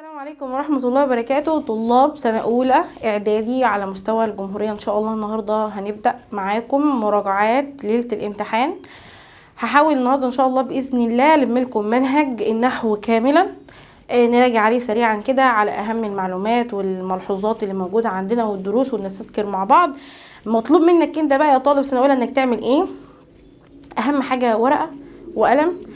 السلام عليكم ورحمة الله وبركاته. طلاب سنة أولى إعدادي على مستوى الجمهورية، إن شاء الله النهاردة هنبدأ معاكم مراجعات ليلة الامتحان. هحاول النهاردة إن شاء الله بإذن الله ألملكم منهج النحو كاملا، نراجع عليه سريعا كده على أهم المعلومات والملحوظات اللي موجودة عندنا والدروس، ونستذكر مع بعض. مطلوب منك انت بقى يا طالب سنة أولى إنك تعمل إيه؟ أهم حاجة ورقة وقلم،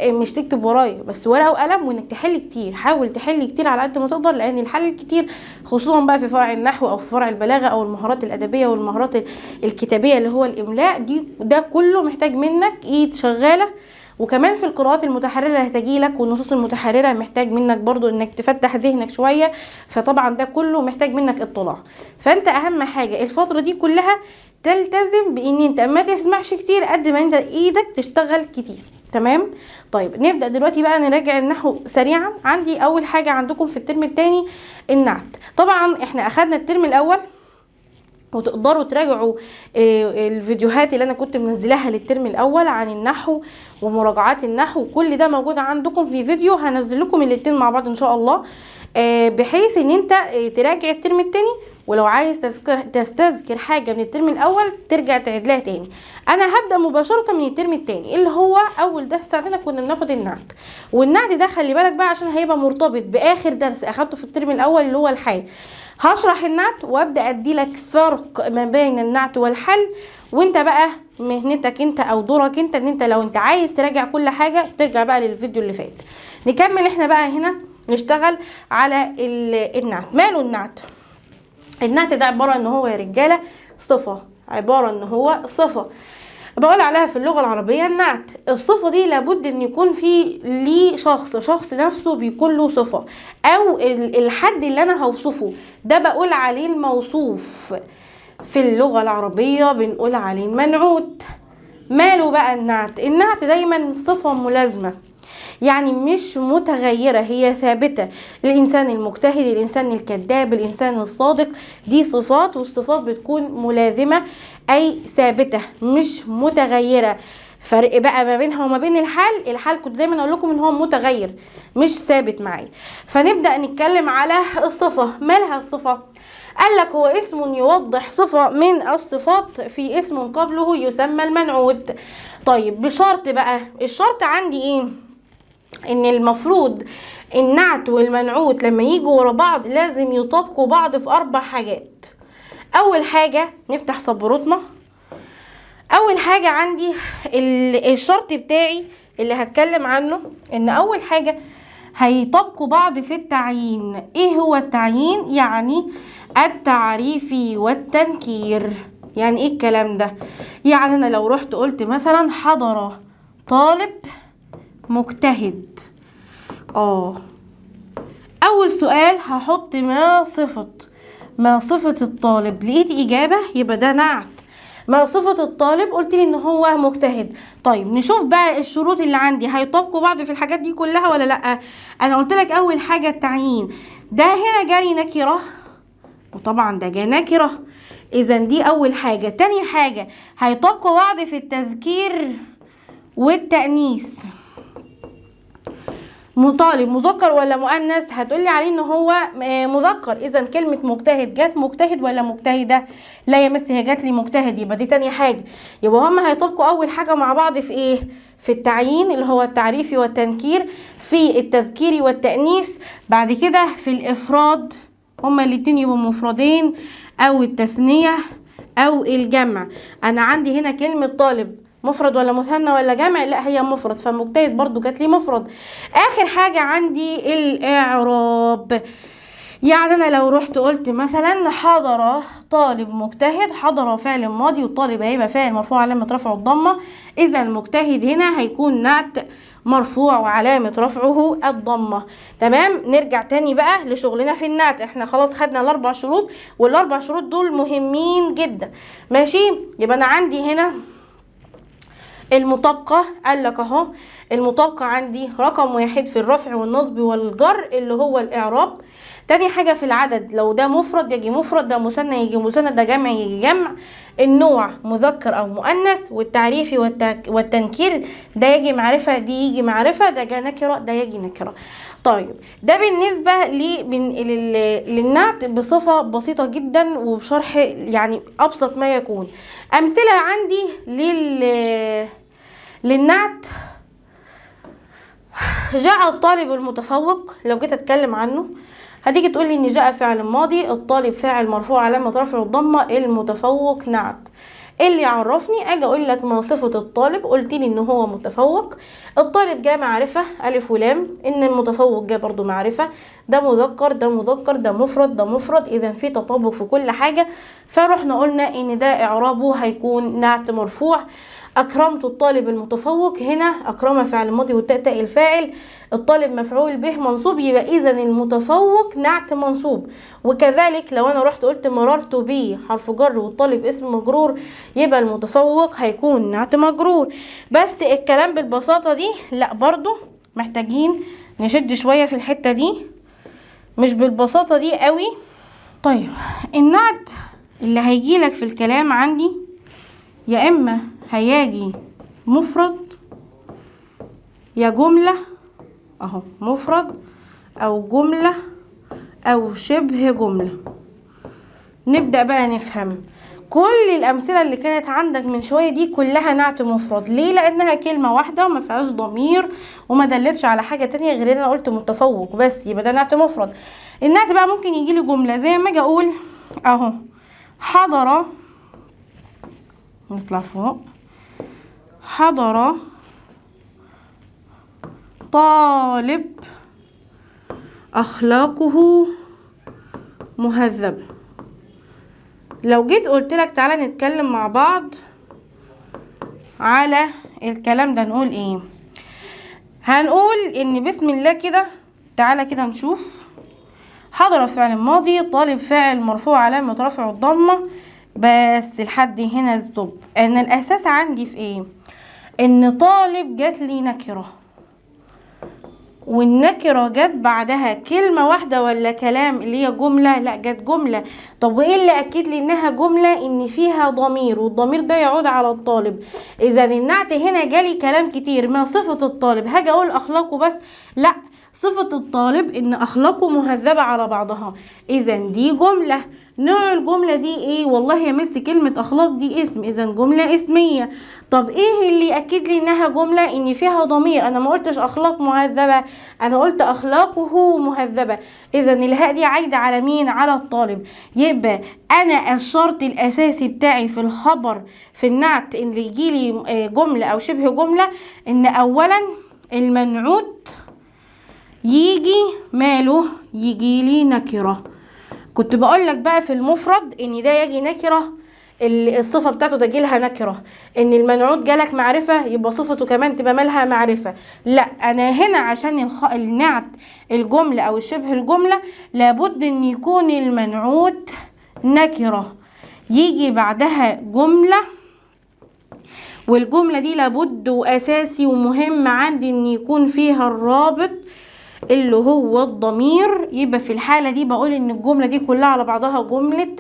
مش تكتب ورايا بس، ورقه وقلم، وانك تحل كتير. حاول تحل كتير على قد ما تقدر، لان الحل الكتير خصوصا بقى في فرع النحو او في فرع البلاغه او المهارات الادبيه والمهارات الكتابيه اللي هو الاملاء ده كله محتاج منك ايد شغاله. وكمان في القراءات المتحرره اللي هتجيلك والنصوص المتحرره محتاج منك برضو انك تفتح ذهنك شويه، فطبعا ده كله محتاج منك اطلاع. فانت اهم حاجه الفتره دي كلها تلتزم بان انت ما تسمعش كتير قد ما انت ايدك تشتغل كتير. تمام؟ طيب نبدأ دلوقتي بقى نراجع النحو سريعا. عندي اول حاجة عندكم في الترم الثاني النعت. طبعا احنا اخدنا الترم الاول وتقدروا تراجعوا الفيديوهات اللي انا كنت منزلاها للترم الاول عن النحو ومراجعات النحو، كل ده موجود عندكم في فيديو هنزل لكم الاتنين مع بعض ان شاء الله، بحيث ان انت تراجع الترم التاني، ولو عايز تستذكر حاجه من الترم الاول ترجع تعيد لها تاني. انا هبدا مباشره من الترم التاني اللي هو اول درس عندنا كنا بناخد النعت، والنعت ده خلي بالك بقى عشان هيبقى مرتبط باخر درس اخدته في الترم الاول اللي هو الحال. هشرح النعت وابدا ادي لك فرق ما بين النعت والحل، وانت بقى مهنتك انت او دورك انت ان انت لو انت عايز تراجع كل حاجه ترجع بقى للفيديو اللي فات. نكمل احنا بقى هنا نشتغل على النعت. ماله النعت؟ النعت ده عباره ان هو يا رجاله صفه، عباره ان هو صفه بقول عليها في اللغه العربيه النعت. الصفه دي لابد ان يكون في ليه شخص نفسه بيكون له صفه، او الحد اللي انا هوصفه ده بقول عليه الموصوف. في اللغه العربيه بنقول عليه المنعوت. ماله بقى النعت؟ النعت دايما صفه ملازمه، يعني مش متغيرة، هي ثابتة. الإنسان المجتهد، الإنسان الكذاب، الإنسان الصادق، دي صفات، والصفات بتكون ملازمة أي ثابتة مش متغيرة. فرق بقى ما بينها وما بين الحال كنت دايما أقول لكم إن هو متغير مش ثابت معايا. فنبدأ نتكلم على الصفة. مالها الصفة؟ قال لك هو اسم يوضح صفة من الصفات في اسم قبله يسمى المنعوت. طيب بشرط بقى، الشرط عندي ايه؟ ان المفروض النعت والمنعوت لما يجوا ورا بعض لازم يطابقوا بعض في 4 حاجات. اول حاجة نفتح سبورتنا، اول حاجة عندي الشرط بتاعي اللي هتكلم عنه ان اول حاجة هيطابقوا بعض في التعيين. ايه هو التعيين؟ يعني التعريفي والتنكير. يعني ايه الكلام ده؟ يعني انا لو رحت قلت مثلا حضر طالب مجتهد، اول سؤال هحط ما صفة الطالب، لقيت اجابة يبقى ده نعت. ما صفة الطالب؟ قلت لي ان هو مجتهد. طيب نشوف بقى الشروط اللي عندي هيطبقوا بعض في الحاجات دي كلها ولا لا. انا قلت لك اول حاجة التعيين، ده هنا جاري نكرة وطبعا ده جاي نكرة، اذا دي اول حاجة. تاني حاجة هيطبقوا بعض في التذكير والتأنيث. طالب مذكر ولا مؤنث؟ هتقولي عليه ان هو مذكر، اذا كلمة مجتهد جت مجتهد ولا مجتهدة؟ لا يا مس هي جات لي مجتهد، يبقى دي تاني حاجة. يبقى هما هيطبقوا اول حاجة مع بعض في ايه؟ في التعيين اللي هو التعريفي والتنكير، في التذكير والتأنيث، بعد كده في الافراد هما الاتنين يبقوا مفردين او التثنية او الجمع. انا عندي هنا كلمة طالب مفرد ولا مثنى ولا جمع؟ لا هي مفرد، فمجتهد برضو جات لي مفرد. اخر حاجة عندي الاعراب. يعني انا لو رحت قلت مثلا حضر طالب مجتهد، حضر فعل ماضي والطالب هيبقى فاعل مرفوع علامة رفعه الضمة، اذا المجتهد هنا هيكون نعت مرفوع وعلامة رفعه الضمة. تمام؟ نرجع تاني بقى لشغلنا في النعت. احنا خلاص خدنا ال4 شروط، وال4 شروط دول مهمين جدا. ماشي؟ يبقى انا عندي هنا المطابقة قال لك اهو، المطابقة عندي رقم 1 في الرفع والنصب والجر اللي هو الإعراب. تاني حاجة في العدد، لو ده مفرد يجي مفرد، ده مثنى يجي مثنى، ده جمع يجي جمع. النوع مذكر أو مؤنث، والتعريفي والتنكير ده يجي معرفة، دي يجي معرفة، ده جا نكرة، ده يجي نكرة. طيب ده بالنسبة للنعت بصفة بسيطة جدا وبشرح يعني أبسط ما يكون. أمثلة عندي للنعت: جاء الطالب المتفوق. لو جيت اتكلم عنه هتيجي تقولي ان جاء فعل ماضي، الطالب فاعل مرفوع علامة رفعه الضمة، المتفوق نعت. ايه اللي يعرفني؟ اجي اقول لك ما صفة الطالب، قلت لي ان هو متفوق. الطالب جاء معرفة الف ولام، ان المتفوق جاء برضو معرفة، ده مذكر ده مذكر، ده مفرد ده مفرد، اذا في تطابق في كل حاجة. فرحنا قلنا ان ده اعرابه هيكون نعت مرفوع. أكرمت الطالب المتفوق، هنا أكرم فعل ماضي والتاء تاء الفاعل، الطالب مفعول به منصوب، يبقى إذا المتفوق نعت منصوب. وكذلك لو أنا رحت قلت مررت بيه حرف جر والطالب اسم مجرور، يبقى المتفوق هيكون نعت مجرور. بس الكلام بالبساطة دي لا، برضو محتاجين نشد شوية في الحتة دي، مش بالبساطة دي قوي. طيب النعت اللي هيجيلك في الكلام عندي يا إما هيجي مفرد يا جملة اهو، مفرد او جملة او شبه جملة. نبدأ بقى نفهم. كل الامثلة اللي كانت عندك من شوية دي كلها نعت مفرد. ليه؟ لانها كلمة واحدة وما فيهاش ضمير وما دلتش على حاجة تانية غير انا قلت متفوق بس، يبقى ده نعت مفرد. النعت بقى ممكن يجيلي جملة زي ما اجي اقول اهو حضر، نطلع فوق، حضر طالب أخلاقه مهذبة. لو جيت قلت لك تعالى نتكلم مع بعض على الكلام ده، نقول ايه؟ هنقول ان بسم الله كده، تعالى كده نشوف. حضر فعل ماضي، طالب فاعل مرفوع علامة رفعه الضمة. بس لحد هنا الزب، انا الاساس عندي في ايه؟ ان طالب جات لي نكره، والنكرة جت بعدها كلمة واحدة ولا كلام اللي هي جملة؟ لا، جت جملة. طب وايه اللي اكد لي انها جملة؟ ان فيها ضمير، والضمير ده يعود على الطالب. اذا النعت هنا جالي كلام كتير. ما صفة الطالب؟ هاجي اقول اخلاقه بس؟ لا، صفة الطالب ان اخلاقه مهذبة على بعضها، اذا دي جملة. نوع الجملة دي ايه؟ والله يا مس كلمة اخلاق دي اسم، اذا جملة اسمية. طب ايه اللي يأكد لي انها جملة؟ ان فيها ضمير. انا ما قلتش اخلاق مهذبة، انا قلت اخلاقه مهذبة، اذا الهاء دي عايدة على مين؟ على الطالب. يبقى انا الشرط الاساسي بتاعي في الخبر في النعت اللي يجيلي جملة او شبه جملة، ان اولا المنعوت يجي ماله؟ يجيلي نكرة. كنت بقولك بقى في المفرد ان ده يجي نكرة، الصفة بتاعته تجيلها نكرة. ان المنعوت جالك معرفة يبقى صفته كمان تبقى مالها معرفة. لا، انا هنا عشان النعت الجملة او الشبه الجملة لابد ان يكون المنعوت نكرة، يجي بعدها جملة، والجملة دي لابد واساسي ومهم عندي ان يكون فيها الرابط اللي هو الضمير. يبقى في الحالة دي بقول ان الجملة دي كلها على بعضها جملة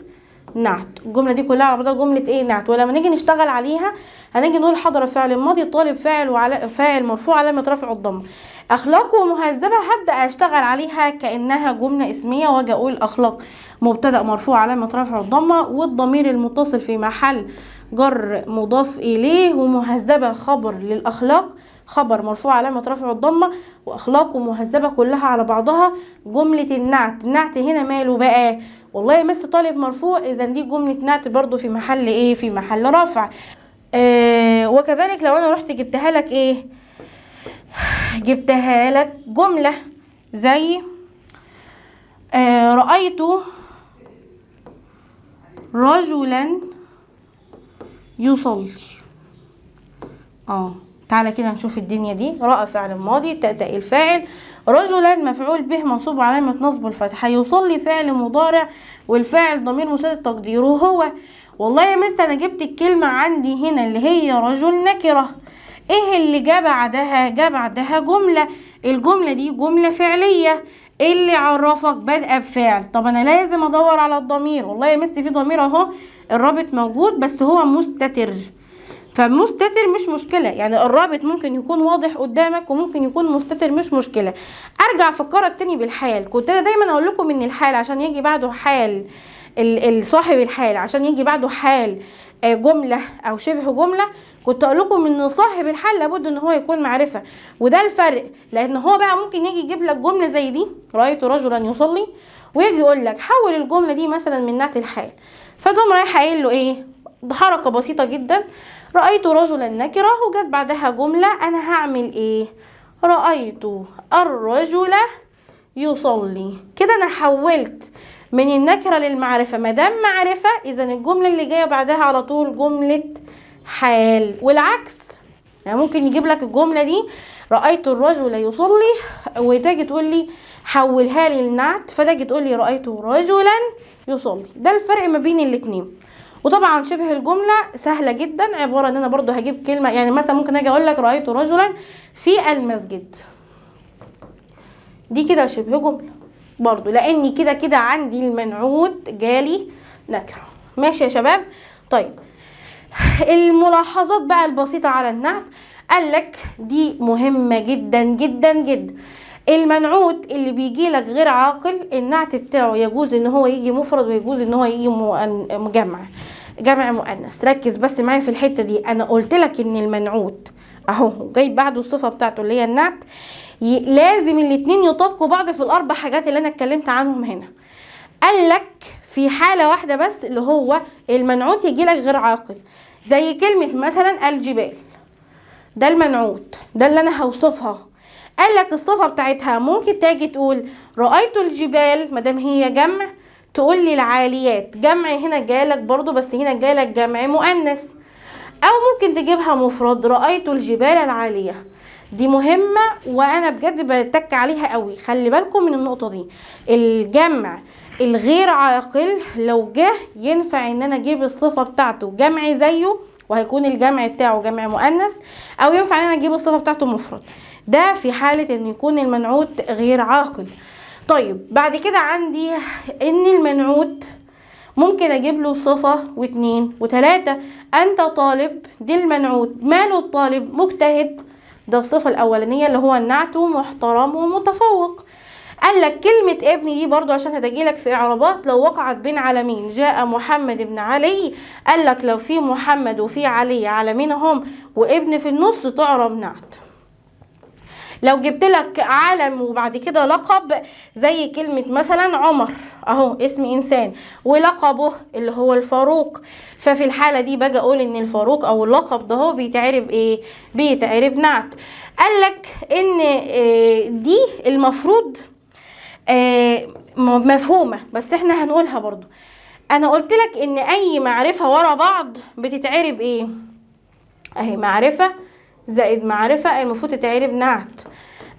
نعت. الجملة دي كلها على بعضها جملة ايه؟ نعت. ولما نيجي نشتغل عليها هنيجي نقول حضر فعل ماضي، طالب فاعل فاعل مرفوع علامة رفع الضمة، اخلاقه مهذبة. هبدأ اشتغل عليها كأنها جملة اسمية، واجي اقول اخلاق مبتدأ مرفوع علامة رفع الضمة، والضمير المتصل في محل جر مضاف اليه، ومهذبة خبر للاخلاق، خبر مرفوع علامة رفع الضمة، واخلاقه مهذبة كلها على بعضها جملة النعت. النعت هنا ماله بقى؟ والله مس طالب مرفوع، اذا دي جملة نعت برضو في محل ايه؟ في محل رفع. وكذلك لو انا رحت جبتها لك ايه؟ جبتها لك جملة زي رأيت رجلا يصلي. تعالى كده نشوف الدنيا دي. رأى فعل ماضي، تأتأ الفاعل، رجلا مفعول به منصوب علامة نصبه الفتحة، يصلي فعل مضارع والفاعل ضمير مساعد تقديره هو. والله يا مس انا جبت الكلمة عندي هنا اللي هي رجل نكرة، ايه اللي جه بعدها؟ جه بعدها جملة، الجملة دي جملة فعلية، ايه اللي عرفك بادئه بفعل؟ طب انا لازم ادور على الضمير. والله يا مس في ضمير اهو، الرابط موجود بس هو مستتر، فمستتر مش مشكلة، يعني الرابط ممكن يكون واضح قدامك وممكن يكون مستتر مش مشكلة. ارجع افكرك تاني بالحال. كنت انا دايما اقول لكم ان الحال عشان يجي بعده حال صاحب الحال، عشان يجي بعده حال جملة او شبه جملة، كنت اقول لكم ان صاحب الحال لابد ان هو يكون معرفة. وده الفرق، لان هو بقى ممكن يجي يجيب لك جملة زي دي، رأيت رجلا يصلي، ويجي يقول لك حول الجملة دي مثلا من نعت الحال، فتقوم رايح قايل له ايه؟ ده حركة بسيطة جدا، رأيت رجلا نكرة وجت بعدها جملة، انا هعمل ايه؟ رأيت الرجل يصلي. كده انا حولت من النكرة للمعرفة. ما دام معرفة اذا الجملة اللي جاية بعدها على طول جملة حال، والعكس. يعني ممكن يجيب لك الجملة دي رأيت الرجل يصلي وتيجي تقول لي حولها لي النعت، فتيجي تقول لي رأيت رجلا يصلي. ده الفرق ما بين الاتنين. وطبعا شبه الجملة سهلة جدا، عبارة ان انا برضو هجيب كلمة، يعني مثلا ممكن اجي اقول لك رأيت رجلا في المسجد، دي كده شبه جملة برضو، لاني كده كده عندي المنعوت جالي نكرة. ماشي يا شباب؟ طيب الملاحظات بقى البسيطة على النعت، قال لك دي مهمة جدا جدا جدا. المنعوت اللي بيجي لك غير عاقل، النعت بتاعه يجوز ان هو يجي مفرد ويجوز ان هو يجي جمع مؤنث. ركز بس معايا في الحتة دي. انا قلت لك ان المنعوت اهو جاي بعده الصفة بتاعته اللي هي النعت، لازم الاتنين يطابقوا بعض في الاربع حاجات اللي انا اتكلمت عنهم هنا. قال لك في حالة واحدة بس، اللي هو المنعوت يجي لك غير عاقل، زي كلمة مثلا الجبال، ده المنعوت، ده اللي انا هوصفها. قال لك الصفة بتاعتها ممكن تاجي تقول رأيت الجبال، مادام هي جمع تقول لي العاليات، جمع هنا جالك برضو بس هنا جالك جمع مؤنث. او ممكن تجيبها مفرد، رأيت الجبال العالية. دي مهمة وانا بجد بتك عليها قوي، خلي بالكم من النقطة دي. الجمع الغير عاقل لو جه ينفع ان انا اجيب الصفة بتاعته جمع زيه وهيكون الجمع بتاعه جمع مؤنث، او ينفع ان انا اجيب الصفة بتاعته مفرد، ده في حالة ان يكون المنعوت غير عاقل. طيب بعد كده عندي ان المنعوت ممكن اجيب له صفة واثنين وثلاثة. انت طالب، دي المنعوت، ماله الطالب؟ مجتهد، ده الصفة الاولانية اللي هو النعت محترم ومتفوق. قال لك كلمة ابن دي برضو عشان هتجيلك في اعرابات، لو وقعت بين علمين، جاء محمد ابن علي، قال لك لو في محمد وفي علي علمين هم وابن في النص تعرب نعت. لو جبت لك علم وبعد كده لقب، زي كلمة مثلا عمر اهو اسم انسان ولقبه اللي هو الفاروق، ففي الحالة دي باجي اقول ان الفاروق او اللقب ده هو بيتعرب ايه؟ بيتعرب نعت. قال لك ان دي المفروض مفهومة، بس احنا هنقولها برضو. انا قلت لك ان اي معرفة ورا بعض بتتعرب ايه؟ اهي معرفة زائد معرفة المفروض تتعرب نعت.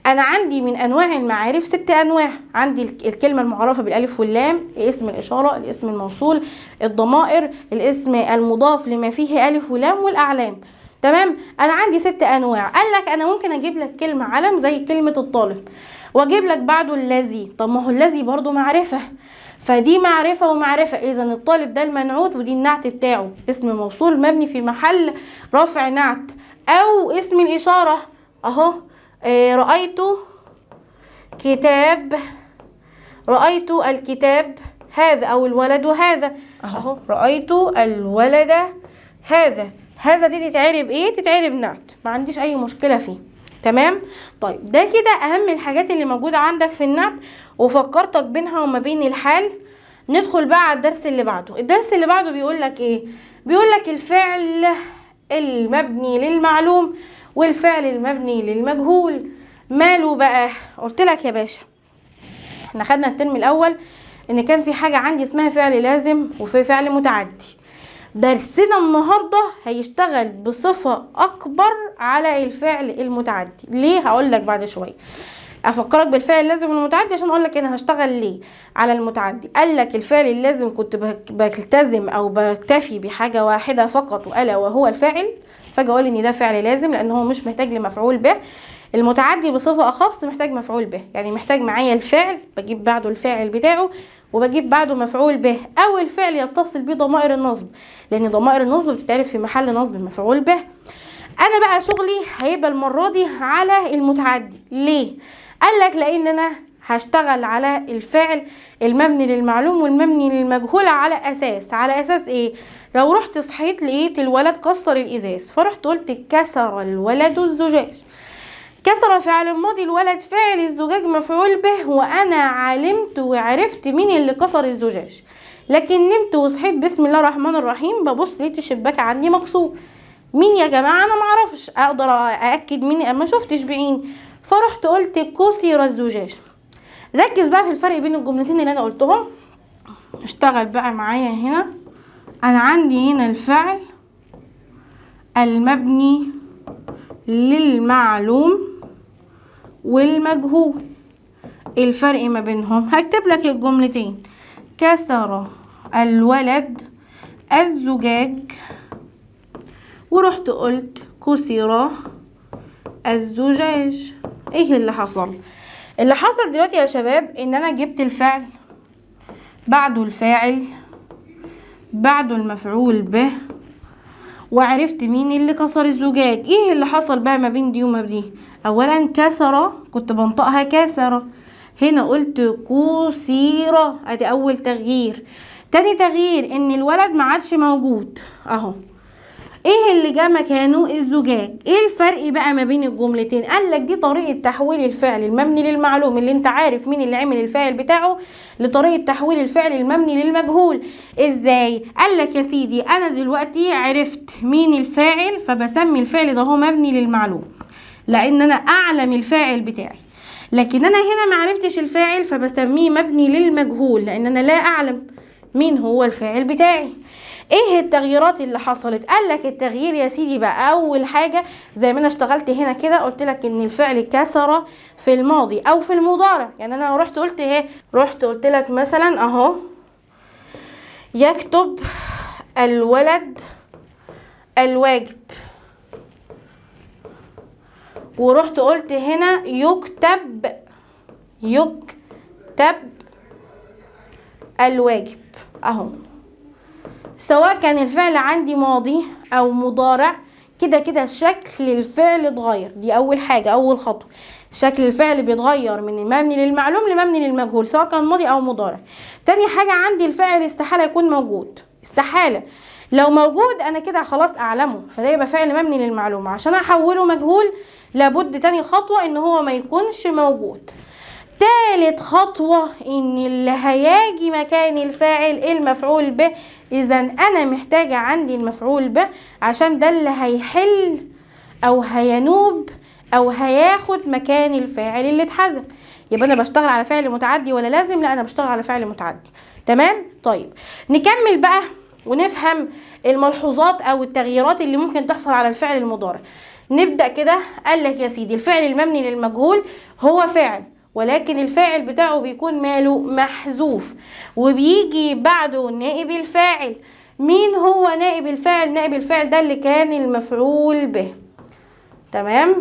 انا عندي من انواع المعارف 6 انواع. عندي الكلمة المعرفة بالالف واللام، اسم الاشارة، الاسم الموصول، الضمائر، الاسم المضاف لما فيه الف ولام، والاعلام. تمام؟ انا عندي 6 انواع. قال لك انا ممكن اجيب لك كلمة علم زي كلمة الطالب واجيب لك بعده الذي، طب ما هو الذي برضو معرفة، فدي معرفة ومعرفة، اذا الطالب ده المنعوت ودي النعت بتاعه اسم موصول مبني في محل رفع نعت. او اسم الاشارة اهو، رأيت كتاب، رأيت الكتاب هذا، او الولد هذا اهو، رأيت الولد هذا، هذا دي تتعرب ايه؟ تتعرب نعت، ما عنديش اي مشكلة فيه. تمام؟ طيب ده كده اهم الحاجات اللي موجودة عندك في النعت، وفكرتك بينها وما بين الحال. ندخل بقى على الدرس اللي بعده. الدرس اللي بعده بيقول لك ايه؟ بيقول لك الفعل المبني للمعلوم والفعل المبني للمجهول. ماله بقى؟ قلت لك يا باشا احنا خدنا الترم الاول ان كان في حاجة عندي اسمها فعل لازم وفي فعل متعدي. درسنا النهارده هيشتغل بصفه اكبر على الفعل المتعدي. ليه؟ هقولك بعد شويه. افكرك بالفعل اللازم والمتعدي عشان اقولك انا هشتغل ليه على المتعدي. قالك الفعل اللازم كنت بلتزم او بكتفي بحاجه واحده فقط، والا وهو الفاعل، فاجي اقول ان ده فعل لازم لان هو مش محتاج لمفعول به. المتعدي بصفه اخص محتاج مفعول به، يعني محتاج معايا الفعل بجيب بعده الفاعل بتاعه وبجيب بعده مفعول به، او الفعل يتصل بيه ضمائر النصب، لان ضمائر النصب بتتعرف في محل نصب مفعول به. انا بقى شغلي هيبقى المره دي على المتعدي. ليه؟ قالك لان انا هشتغل على الفعل المبني للمعلوم والمبني للمجهول على اساس ايه؟ لو رحت صحيت لقيت الولد كسر الازاز، فرحت قلت كسر الولد الزجاج. كسر فعل ماضي، الولد فاعل، الزجاج مفعول به، وانا علمت وعرفت مين اللي كسر الزجاج. لكن نمت وصحيت بسم الله الرحمن الرحيم ببص لقيت الشباك عندي مكسور. مين يا جماعه؟ انا معرفش، اقدر ااكد مين؟ ما شفتش بعيني، فرحت قلت كسر الزجاج. ركز بقى في الفرق بين الجملتين اللي انا قلتهم. اشتغل بقى معايا هنا. انا عندي هنا الفعل المبني للمعلوم والمجهول، الفرق ما بينهم هكتب لك الجملتين: كسر الولد الزجاج، ورحت قلت كسر الزجاج. ايه اللي حصل؟ اللي حصل دلوقتي يا شباب ان انا جبت الفعل بعده الفاعل بعده المفعول به وعرفت مين اللي كسر الزجاج. ايه اللي حصل بقى ما بين دي وما دي؟ اولا كسر كنت بنطقها كسر، هنا قلت كسيرة، ادي اول تغيير. تاني تغيير ان الولد ما عادش موجود اهو. ايه اللي جه مكانه؟ الزجاج. ايه الفرق بقى ما بين الجملتين؟ قال لك دي طريقه تحويل الفعل المبني للمعلوم اللي انت عارف مين اللي عمل الفاعل بتاعه لطريقه تحويل الفعل المبني للمجهول. ازاي؟ قال لك يا سيدي انا دلوقتي عرفت مين الفاعل فبسمي الفعل ده هو مبني للمعلوم لان انا اعلم الفاعل بتاعي، لكن انا هنا ما عرفتش الفاعل فبسميه مبني للمجهول لان انا لا اعلم مين هو الفاعل بتاعي. ايه التغييرات اللي حصلت؟ قال لك التغيير يا سيدي بقى اول حاجه زي ما انا اشتغلت هنا كده قلت لك ان الفعل كسر في الماضي او في المضارع. يعني انا رحت قلت ايه؟ رحت قلت لك مثلا اهو يكتب الولد الواجب، ورحت قلت هنا يكتب الواجب اهو. سواء كان الفعل عندي ماضي او مضارع كده كده شكل الفعل اتغير. دي اول حاجه، اول خطوه، شكل الفعل بيتغير من المبني للمعلوم لمبني للمجهول سواء كان ماضي او مضارع. تاني حاجه عندي الفعل استحاله يكون موجود، استحاله. لو موجود انا كده خلاص اعلمه فده يبقى فعل مبني للمعلوم. عشان احوله مجهول لابد تاني خطوه ان هو ما يكونش موجود. تالت خطوة ان اللي هيجي مكان الفاعل المفعول به، اذا انا محتاجة عندي المفعول به عشان ده اللي هيحل او هينوب او هياخد مكان الفاعل اللي اتحذف. يبقى انا بشتغل على فعل متعدي ولا لازم؟ لا، انا بشتغل على فعل متعدي. تمام؟ طيب نكمل بقى ونفهم الملحوظات او التغييرات اللي ممكن تحصل على الفعل المضارع. نبدأ كده. قال لك يا سيدي الفعل المبني للمجهول هو فعل ولكن الفاعل بتاعه بيكون ماله؟ محذوف، وبيجي بعده نائب الفاعل. مين هو نائب الفاعل؟ نائب الفاعل ده اللي كان المفعول به. تمام؟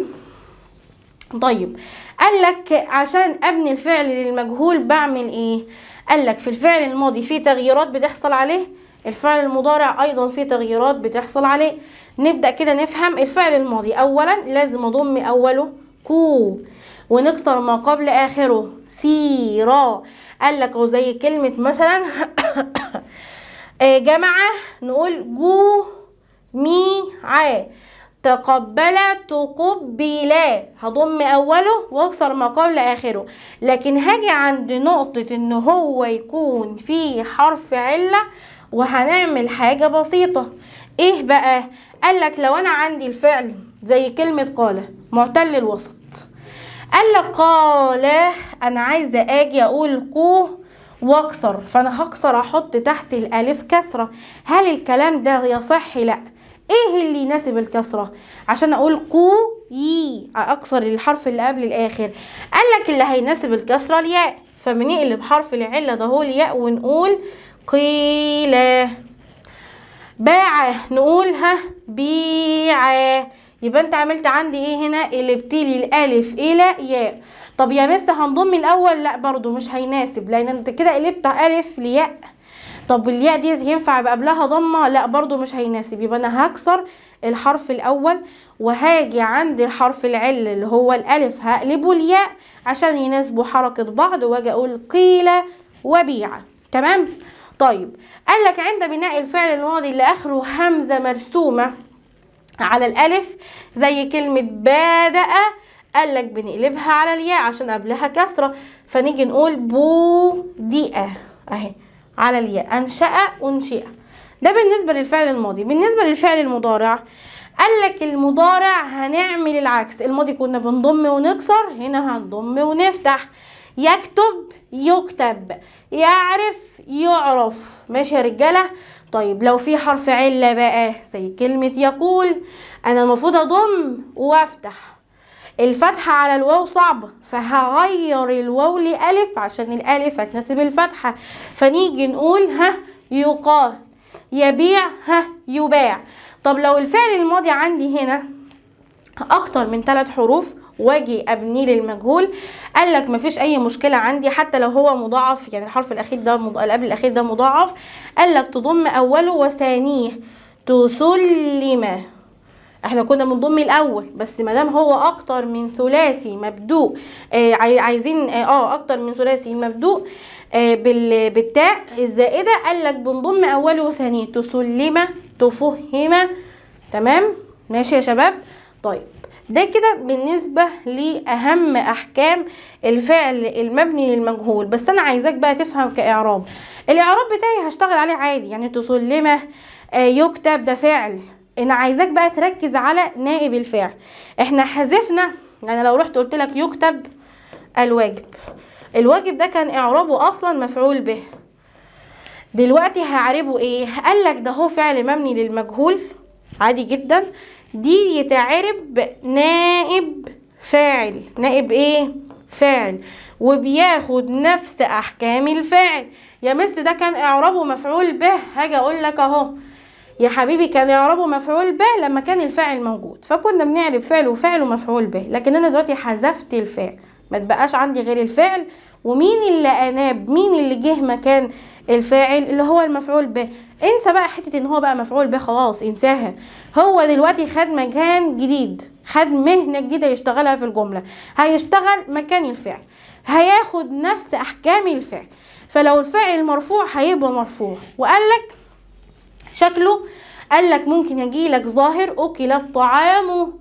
طيب قال لك عشان ابني الفعل للمجهول بعمل ايه؟ قال لك في الفعل الماضي في تغييرات بتحصل عليه، الفعل المضارع ايضا في تغييرات بتحصل عليه. نبدأ كده نفهم الفعل الماضي. اولا لازم اضم اوله كو ونكسر ما قبل اخره سيرا. قال لك زي كلمة مثلا جمعة نقول جو مي ع، تقبل تقبلا، هضم اوله واكسر ما قبل اخره. لكن هاجي عند نقطة ان هو يكون في حرف علة وهنعمل حاجة بسيطة. ايه بقى؟ قال لك لو انا عندي الفعل زي كلمة قال معتل الوسط، قال لك قال انا عايزه اجي اقول قو واكسر، فانا هكسر احط تحت الالف كسره. هل الكلام ده يصح؟ لا. ايه اللي يناسب الكسره؟ عشان اقول يي اكسر الحرف اللي قبل الاخر. قالك اللي هيناسب الكسره الياء، فبنقلب حرف العله ده هو الياء ونقول قيل. باع نقول بيع. يبقى انت عملت عندي ايه هنا؟ قلبتلي الالف الى ياء. طب يا مس هنضم الاول؟ لا برضو مش هيناسب، لان انت كده قلبت الف لياء. طب الياء دي ينفع يبقى قبلها ضمه؟ لا برضو مش هيناسب. يبقى انا هكسر الحرف الاول وهاجي عند الحرف العل اللي هو الالف هقلبه الياء عشان يناسبوا حركه بعض، واجي اقول قيل وبيع. تمام. طيب قالك عند بناء الفعل الماضي اللي اخره همزه مرسومه على الالف زي كلمه بادأ، قالك بنقلبها على الياء عشان قبلها كسره، فنيجي نقول بودئ اهي على الياء. انشأ انشئ. ده بالنسبه للفعل الماضي. بالنسبه للفعل المضارع قالك المضارع هنعمل العكس. الماضي كنا بنضم ونكسر، هنا هنضم ونفتح. يكتب يكتب، يعرف يعرف. ماشي يا رجاله. طيب لو في حرف عله بقى زي كلمه يقول، انا المفروض اضم وافتح. الفتحه على الواو صعبه، فهغير الواو لالف عشان الالف هتناسب الفتحه، فنيجي نقول يقال. يبيع يباع. طب لو الفعل الماضي عندي هنا اكتر من 3 حروف واجي ابني للمجهول، قالك مفيش اي مشكله عندي حتى لو هو مضاعف، يعني الحرف الاخير ده اللي قبل الاخير ده مضاعف، قالك تضم اوله وثانيه. تسلم. احنا كنا بنضم الاول، بس ما دام هو اكتر من ثلاثي مبدوء عايزين اكتر من ثلاثي مبدوء بالتاء الزائده، قالك بنضم اوله وثانيه. تسلم تفهم. تمام. ماشي يا شباب. طيب ده كده بالنسبة لأهم أحكام الفعل المبني للمجهول. بس أنا عايزاك بقى تفهم كإعراب. الإعراب بتاعي هشتغل عليه عادي، يعني تسلمه يكتب ده فعل. أنا عايزاك بقى تركز على نائب الفعل. احنا حذفنا، يعني لو رحت قلت لك يكتب الواجب، الواجب ده كان إعرابه أصلا مفعول به. دلوقتي هعربه ايه؟ قالك ده هو فعل مبني للمجهول عادي جدا، دي يتعرب نائب فاعل. نائب ايه؟ فاعل، وبياخد نفس احكام الفاعل. يا مس ده كان اعرابه مفعول به، هاجي اقول لك اهو يا حبيبي كان اعرابه مفعول به لما كان الفاعل موجود، فكنا بنعرب فعل وفعل ومفعول به. لكن انا دلوقتي حذفت الفعل، ما تبقاش عندي غير الفعل. ومين اللي اناب؟ مين اللي جه مكان الفاعل؟ اللي هو المفعول به. انسى بقى حته ان هو بقى مفعول به، خلاص انساها. هو دلوقتي خد مكان جديد، خد مهنه جديده يشتغلها في الجمله، هيشتغل مكان الفعل، هياخد نفس احكام الفعل. فلو الفاعل مرفوع هيبقى مرفوع. وقالك شكله، قالك ممكن يجيلك ظاهر اكل الطعام،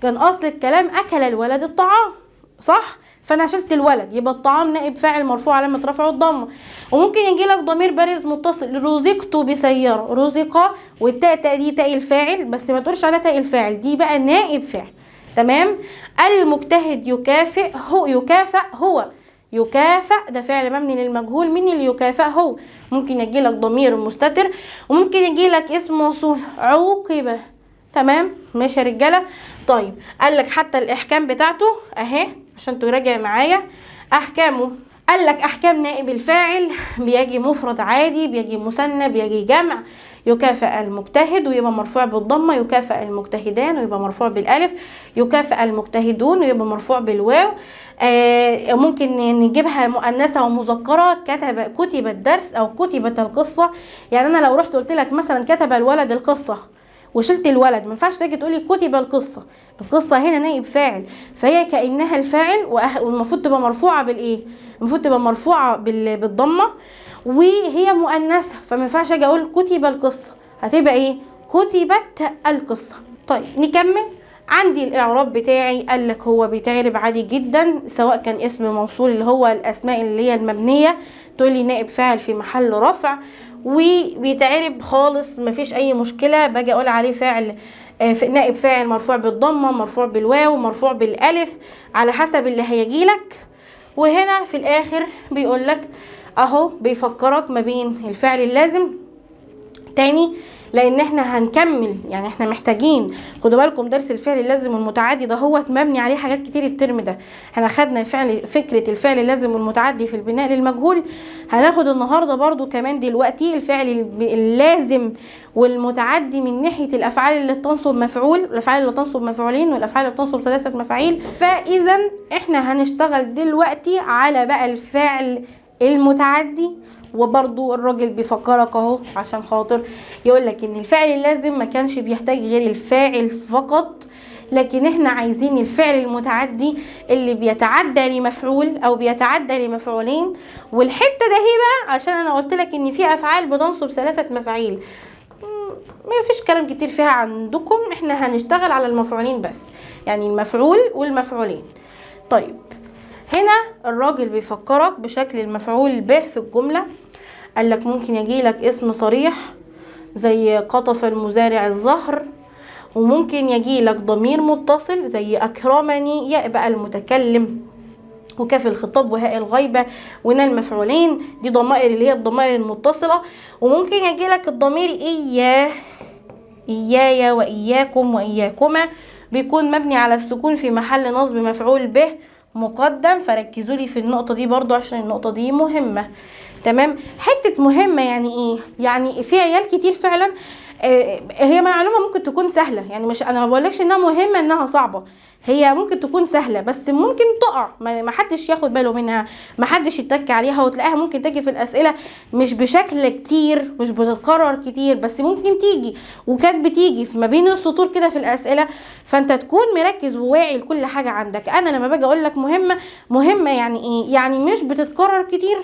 كان اصل الكلام اكل الولد الطعام، صح؟ فانا شلت الولد، يبقى الطعام نائب فاعل مرفوع علامه رفعه الضمه. وممكن يجي لك ضمير بارز متصل، رزقت بسياره، رزق، والتاء دي تاء الفاعل، بس ما تقولش على تاء الفاعل، دي بقى نائب فاعل. تمام. المجتهد يكافئ، هو يكافئ، هو يكافئ ده فعل مبني للمجهول. مين اللي يكافئ؟ هو. ممكن يجي لك ضمير مستتر، وممكن يجي لك اسم موصول عوقب. تمام. ماشي يا رجاله. طيب قال لك حتى الاحكام بتاعته اهي عشان تراجع معايا احكامه. قال لك احكام نائب الفاعل: بيجي مفرد عادي، بيجي مثنى، بيجي جمع. يكافئ المجتهد ويبقى مرفوع بالضمه، يكافئ المجتهدان ويبقى مرفوع بالالف، يكافئ المجتهدون ويبقى مرفوع بالواو. ممكن نجيبها مؤنثه ومذكره، كتب الدرس او كتبت القصه. يعني انا لو رحت قلت لك مثلا كتب الولد القصه وشلت الولد، ما ينفعش تيجي تقولي كتب القصه. القصه هنا نائب فاعل، فهي كانها الفاعل، والمفروض تبقى مرفوعه بالايه؟ المفروض تبقى مرفوعه بالضمه، وهي مؤنثه، فما ينفعش اجي اقول كتب القصه، هتبقى ايه؟ كتبت القصه. طيب نكمل. عندي الاعراب بتاعي، قال لك هو بيتعرب عادي جدا، سواء كان اسم موصول اللي هو الاسماء اللي هي المبنيه، تقولي نائب فاعل في محل رفع، وبيتعرب خالص مفيش اي مشكله. باجي اقول عليه فاعل نائب فاعل مرفوع بالضمه، مرفوع بالواو، مرفوع بالالف، على حسب اللي هيجيلك. وهنا في الاخر بيقول لك اهو بيفكرك ما بين الفعل اللازم تاني، لان احنا هنكمل، يعني احنا محتاجين، خدوا بالكم درس الفعل اللازم والمتعدي ده هو مبني عليه حاجات كتير الترم ده. احنا خدنا فكرة الفعل اللازم والمتعدي في البناء للمجهول، هناخد النهاردة برضو كمان دلوقتي الفعل اللازم والمتعدي من ناحية الافعال اللي بتنصب مفعول، والافعال اللي بتنصب مفعولين، والافعال اللي بتنصب 3 مفاعيل. فاذا احنا هنشتغل دلوقتي على بقى الفعل المتعدي. وبرضو الراجل بيفكرك اهو عشان خاطر يقولك ان الفعل اللازم ما كانش بيحتاج غير الفاعل فقط، لكن احنا عايزين الفعل المتعدي اللي بيتعدى لمفعول او بيتعدى لمفعولين. والحته ده هي بقى عشان انا قلت لك ان في افعال بتنصب 3 مفاعيل، ما فيش كلام كتير فيها عندكم، احنا هنشتغل على المفعولين بس، يعني المفعول والمفعولين. طيب هنا الراجل بيفكرك بشكل المفعول به في الجملة. قالك ممكن يجيلك اسم صريح زي قطف المزارع الزهر، وممكن يجيلك ضمير متصل زي أكرمني، ياء بقى المتكلم وكاف الخطاب وهاء الغيبة ونال المفعولين، دي ضمائر اللي هي الضمائر المتصلة. وممكن يجيلك الضمير إياه، إيايا وإياكم وإياكما، بيكون مبني على السكون في محل نصب مفعول به مقدم. فركزوا لي في النقطة دي برضو عشان النقطة دي مهمة. تمام، حتة مهمة يعني ايه؟ يعني في عيال كتير فعلا هي معلومة ممكن تكون سهلة، يعني مش انا ما بقولكش انها مهمة انها صعبة، هي ممكن تكون سهلة بس ممكن تقع، ما حدش ياخد باله منها، ما حدش يتك عليها، وتلاقيها ممكن تيجي في الاسئلة مش بشكل كتير، مش بتتكرر كتير، بس ممكن تيجي، وكانت بتيجي في ما بين السطور كده في الاسئلة. فانت تكون مركز وواعي لكل حاجة عندك. انا لما باجي اقول لك مهمة يعني ايه؟ يعني مش بتتكرر كتير،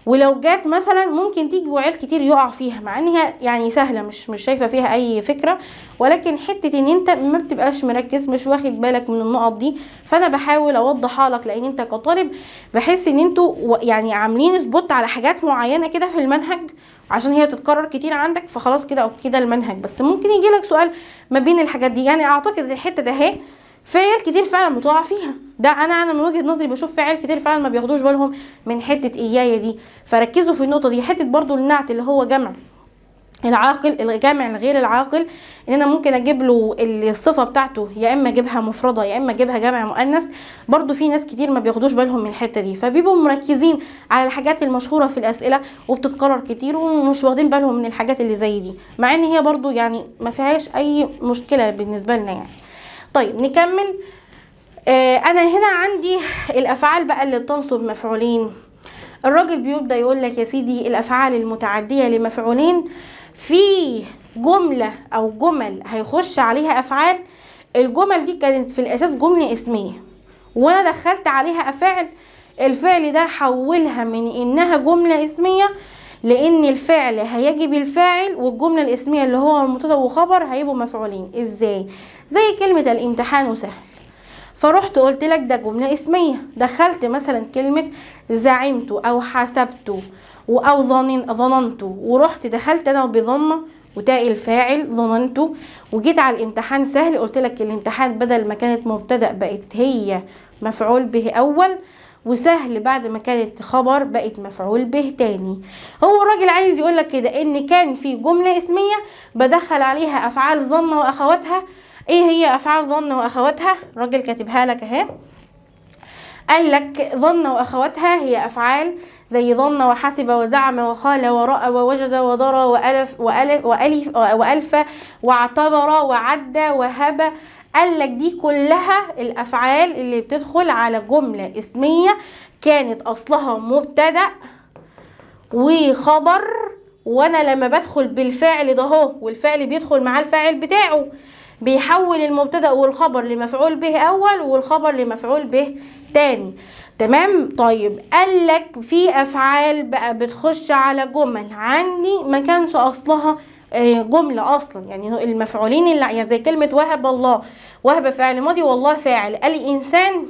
ولو جات مثلا ممكن تيجي وعيال كتير يقع فيها، مع انها يعني سهله، مش شايفه فيها اي فكره، ولكن حته ان انت ما بتبقاش مركز، مش واخد بالك من النقط دي. فانا بحاول اوضحها لك، لان انت كطالب بحس ان انتوا يعني عاملين سبوت على حاجات معينه كده في المنهج عشان هي بتتكرر كتير عندك، فخلاص كده او كده المنهج، بس ممكن يجي لك سؤال ما بين الحاجات دي. يعني اعتقد الحته ده اهي في عيال كتير فعلا بتقع فيها، ده انا من وجهة نظري بشوف في عيال كتير فعلا ما بياخدوش بالهم من حتة ايايا دي. فركزوا في النقطة دي. حتة برضو النعت اللي هو جمع العاقل، الجمع الغير العاقل، ان انا ممكن اجيب له الصفة بتاعته يا اما اجيبها مفردة يا اما اجيبها جمع مؤنث. برضو في ناس كتير ما بياخدوش بالهم من الحتة دي، فبيبقوا مركزين على الحاجات المشهورة في الاسئلة وبتتكرر كتير، ومش واخدين بالهم من الحاجات اللي زي دي، مع ان هي برضو يعني ما فيهاش اي مشكلة بالنسبة لنا يعني. طيب نكمل. انا هنا عندي الافعال بقى اللي بتنصب مفعولين. الراجل بيبدأ يقول لك يا سيدي الافعال المتعدية لمفعولين في جملة او جمل هيخش عليها افعال. الجمل دي كانت في الاساس جملة اسمية، وانا دخلت عليها افعل، الفعل ده حولها من انها جملة اسمية لان الفعل هيجب الفاعل، والجملة الاسمية اللي هو المبتدا وخبر هيبقوا مفعولين. ازاي؟ زي كلمة الامتحان سهل، فرحت قلت لك ده جملة اسمية، دخلت مثلا كلمة زعمت او حسبت او ظننت، ورحت دخلت انا بظن وتاء الفاعل ظننت، وجيت على الامتحان سهل قلت لك الامتحان بدل ما كانت مبتدأ بقت هي مفعول به اول، وسهل بعد ما كانت خبر بقت مفعول به تاني. هو الراجل عايز يقول لك كده ان كان في جملة اسمية بدخل عليها افعال ظن واخواتها. ايه هي افعال ظن واخواتها؟ الراجل كاتبها لك اهي، قال لك ظن واخواتها هي افعال زي ظن وحسب وزعم وخال ورأى ووجد ودرى وألف واعتبر وعد وهب. قال لك دي كلها الافعال اللي بتدخل على جملة اسمية كانت اصلها مبتدأ وخبر، وانا لما بدخل بالفعل ده اهو، والفعل بيدخل مع الفاعل بتاعه، بيحول المبتدأ والخبر لمفعول به اول والخبر لمفعول به تاني. تمام. طيب قال لك في افعال بقى بتخش على جمل عندي ما كانش اصلها جملة اصلا، يعني المفعولين اللي يعني زي كلمة وهب الله، وهب فعل ماضي والله فاعل، الانسان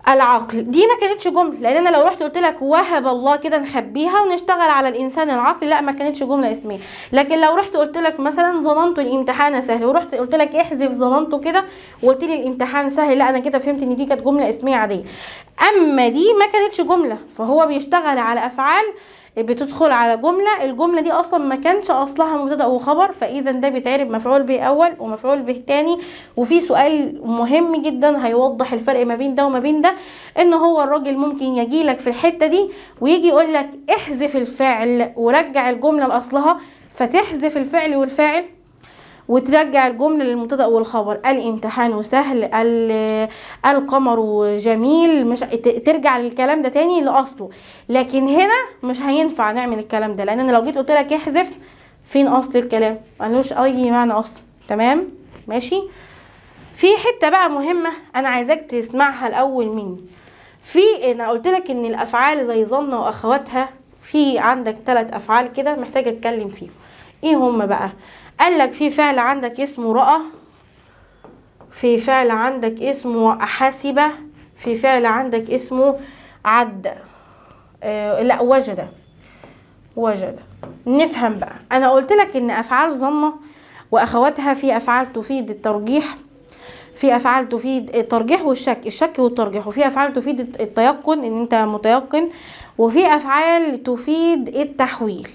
العقل، دي ما كانتش جمله، لان انا لو رحت قلت لك وهب الله كده نخبيها ونشتغل على الانسان العقل، لا ما كانتش جمله اسميه. لكن لو رحت قلت لك مثلا ظننت الامتحان سهل، ورحت قلت لك احذف ظننت كده وقلت لي الامتحان سهل، لا انا كده فهمت ان دي كانت جمله اسميه عاديه. اما دي ما كانتش جمله، فهو بيشتغل على افعال بتدخل على جمله، الجمله دي اصلا ما كانش اصلها مبتدا وخبر، فاذا ده بيتعرب مفعول به اول ومفعول به تاني. وفي سؤال مهم جدا هيوضح الفرق ما بين ده وما بين ده، ان هو الراجل ممكن يجيلك في الحته دي ويجي يقول لك احذف الفعل ورجع الجمله لاصلها، فتحذف الفعل والفاعل وترجع الجمله للمبتدا والخبر. الامتحان سهل، القمر جميل، مش ترجع للكلام ده تاني لاصله. لكن هنا مش هينفع نعمل الكلام ده، لان انا لو جيت قلت لك احذف، فين اصل الكلام؟ ملوش اي معنى اصلا. تمام ماشي. في حته بقى مهمه انا عايزاك تسمعها الاول مني. انا قلت لك ان الافعال زي ظن واخواتها، في عندك 3 افعال كده محتاجه اتكلم فيهم. ايه هم بقى؟ قال لك في فعل عندك اسمه رأى، في فعل عندك اسمه حسب، في فعل عندك اسمه عد، لا وجد. نفهم بقى. انا قلت لك ان افعال ظن واخواتها في افعال تفيد الترجيح، في افعال تفيد الترجيح الشك والترجيح، وفي افعال تفيد التيقن ان انت متيقن، وفي افعال تفيد التحويل.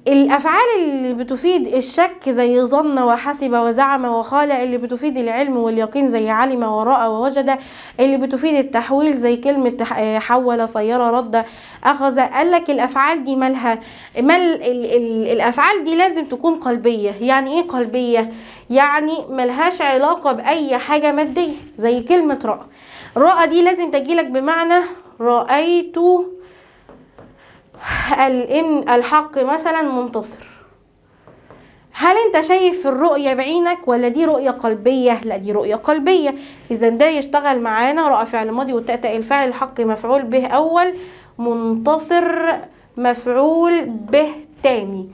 الافعال اللي بتفيد الشك زي ظن وحسب وزعم وقال، اللي بتفيد العلم واليقين زي علم ورأى ووجد، اللي بتفيد التحويل زي كلمة حول صير رد اخذ. قال لك الافعال دي مالها الافعال دي لازم تكون قلبية. يعني ايه قلبية؟ يعني ملهاش علاقة باي حاجة مادية، زي كلمة رأى. رأى دي لازم تجيلك بمعنى رأيت الحق مثلا منتصر. هل انت شايف الرؤية بعينك ولا دي رؤية قلبية؟ لا دي رؤية قلبية. اذا ده يشتغل معانا رأى فعل ماضي والتاء الفاعل، الحق مفعول به اول، منتصر مفعول به تاني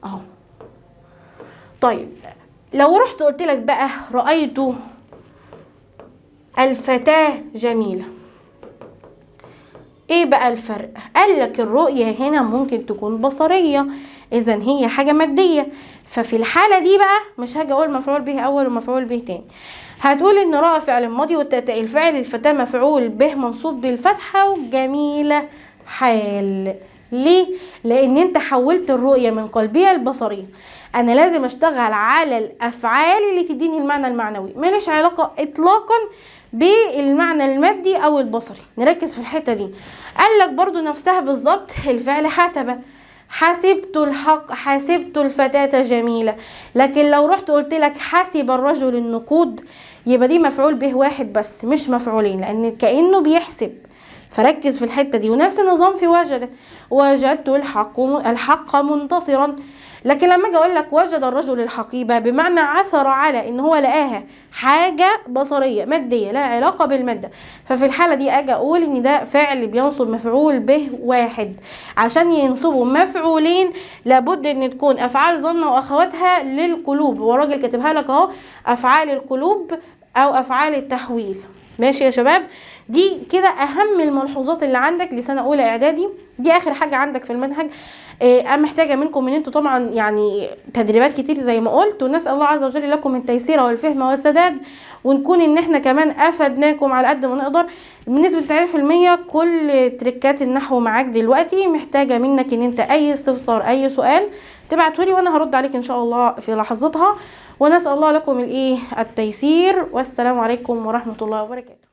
اهو. طيب لو رحت قلت لك بقى رأيت الفتاة جميلة، ايه بقى الفرق؟ قال لك الرؤية هنا ممكن تكون بصرية، اذا هي حاجة مادية. ففي الحالة دي بقى مش هاجي اقول مفعول به اول ومفعول به تاني، هتقول ان رأى فعل ماضي والتاء الفاعل، الفتاة مفعول به منصوب بالفتحة وجميلة حال. ليه؟ لان انت حولت الرؤية من قلبية لبصرية. انا لازم اشتغل على الافعال اللي تديني المعنى المعنوي، ماليش علاقة اطلاقا بالمعنى المادي او البصري. نركز في الحته دي. قال لك برضو نفسها بالظبط الفعل حسب، حسبت الحق، حسبت الفتاة جميلة. لكن لو رحت قلت لك حسب الرجل النقود، يبقى دي مفعول به واحد بس مش مفعولين، لان كأنه بيحسب. فركز في الحته دي. ونفس النظام في وجدت الحق منتصرا. لكن لما اجي اقول لك وجد الرجل الحقيبه، بمعنى عثر على ان هو لقاها، حاجه بصريه ماديه لا علاقه بالماده. ففي الحاله دي اجي اقول ان ده فعل بينصب مفعول به واحد. عشان ينصبوا مفعولين لابد ان تكون افعال ظن واخواتها للقلوب، والراجل كاتبها لك اهو، افعال القلوب او افعال التحويل. ماشي يا شباب؟ دي كده اهم الملحوظات اللي عندك لسنه اولى اعدادي. دي اخر حاجه عندك في المنهج. انا محتاجه منكم ان انتوا طبعا يعني تدريبات كتير زي ما قلت، ونسال الله عز وجل لكم التيسير والفهم والسداد، ونكون ان احنا كمان افدناكم على قد ما نقدر. بنسبه 90% كل تريكات النحو معاك دلوقتي. محتاجه منك ان انت اي استفسار اي سؤال تبعتولي وانا هرد عليك ان شاء الله في لحظتها. ونسال الله لكم التيسير. والسلام عليكم ورحمه الله وبركاته.